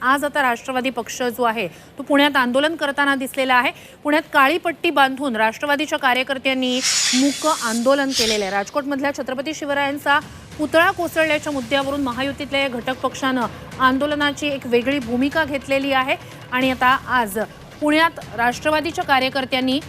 आज आता राष्ट्रवादी पक्ष जो आहे तो पुण्यात आंदोलन करताना दिसलेला आहे। पुण्यात काळी पट्टी बांधून राष्ट्रवादीच्या कार्यकर्त्यांनी मूक आंदोलन केलेले आहे। राजकोटमधल्या छत्रपती शिवरायांचा पुतळा कोसळल्याच्या मुद्द्यावरून महायुतीतल्या या घटक पक्षानं आंदोलनाची एक वेगळी भूमिका घेतलेली आहे आणि आता आज पुण्यात राष्ट्रवादीच्या कार्यकर्त्यांनी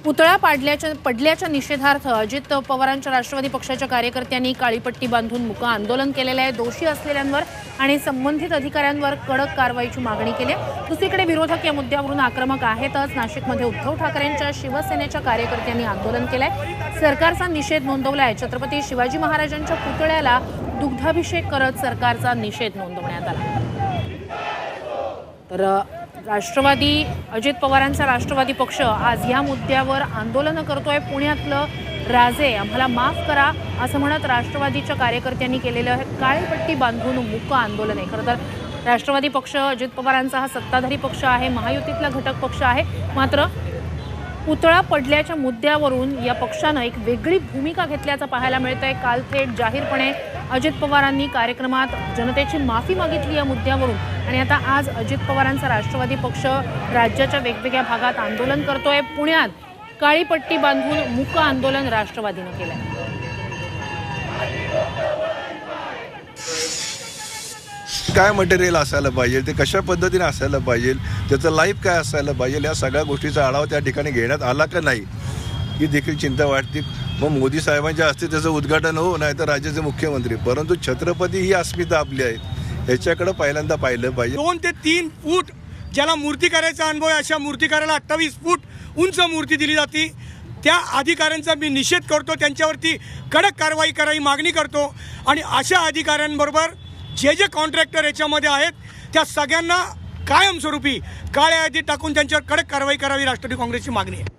पुतळा पडल्याच्या निषेधार्थ अजित पवारांच्या राष्ट्रवादी पक्षाच्या कार्यकर्त्यांनी काळीपट्टी बांधून मूक आंदोलन केलेले आहे। दोषी असलेल्यांवर आणि संबंधित अधिकाऱ्यांवर कडक कारवाईची मागणी केली आहे। दुसरीकडे विरोधक या मुद्द्यावरून आक्रमक आहेतच। नाशिकमध्ये उद्धव ठाकरेंच्या शिवसेनेच्या कार्यकर्त्यांनी आंदोलन केलंय, सरकारचा निषेध नोंदवलाय। छत्रपती शिवाजी महाराजांच्या पुतळ्याला दुग्धाभिषेक करत सरकारचा निषेध नोंदवण्यात आला। तर राष्ट्रवादी अजित पवारांचा राष्ट्रवादी पक्ष आज या मुद्द्यावर आंदोलन करतोय। पुण्यातलं राजे आम्हाला माफ करा असं म्हणत राष्ट्रवादीच्या कार्यकर्त्यांनी केलेलं हे काळीपट्टी बांधून मूक आंदोलन आहे। खरं तर राष्ट्रवादी पक्ष अजित पवारांचा हा सत्ताधारी पक्ष आहे, महायुतीतला घटक पक्ष आहे। मात्र पुतळा पडल्याच्या मुद्द्यावरून या पक्षानं एक वेगळी भूमिका घेतल्याचं पाहायला मिळतंय। काल थेट जाहीरपणे अजित पवारांनी कार्यक्रमात जनतेची माफी मागितली या मुद्द्यावरून आणि आता आज अजित पवारांचा राष्ट्रवादी पक्ष राज्याच्या वेगवेगळ्या भागात आंदोलन करतोय। पुण्यात काळी पट्टी बांधून मूक आंदोलन राष्ट्रवादीनं केलंय। काय मटेरियल असायला पाहिजे, ते कशा पद्धतीने असायला पाहिजे, त्याचं लाईफ काय असायला पाहिजे, या सगळ्या गोष्टीचा आढावा त्या ठिकाणी घेण्यात आला का नाही ही देखील चिंता वाटते। मग मोदी साहेबांच्या हस्ते त्याचं उद्घाटन हो, नाही तर राज्याचे मुख्यमंत्री, परंतु छत्रपती ही अस्मिता आपली आहे, ह्याच्याकडे पहिल्यांदा पाहिलं पाहिजे। 2 ते 3 फूट ज्याला मूर्ती करायचा अनुभव आहे अशा मूर्तिकाराला 28 फूट उंच मूर्ती दिली जाते। त्या अधिकाऱ्यांचा मी निषेध करतो, त्यांच्यावरती कडक कारवाई करावी मागणी करतो आणि अशा अधिकाऱ्यांबरोबर जे कॉन्ट्रॅक्टर याच्यामध्ये आहेत त्या सगळ्यांना कायमस्वरूपी काळ्या यादीत टाकून त्यांच्यावर कडक कारवाई करावी राष्ट्रवादी काँग्रेसची मागणी आहे।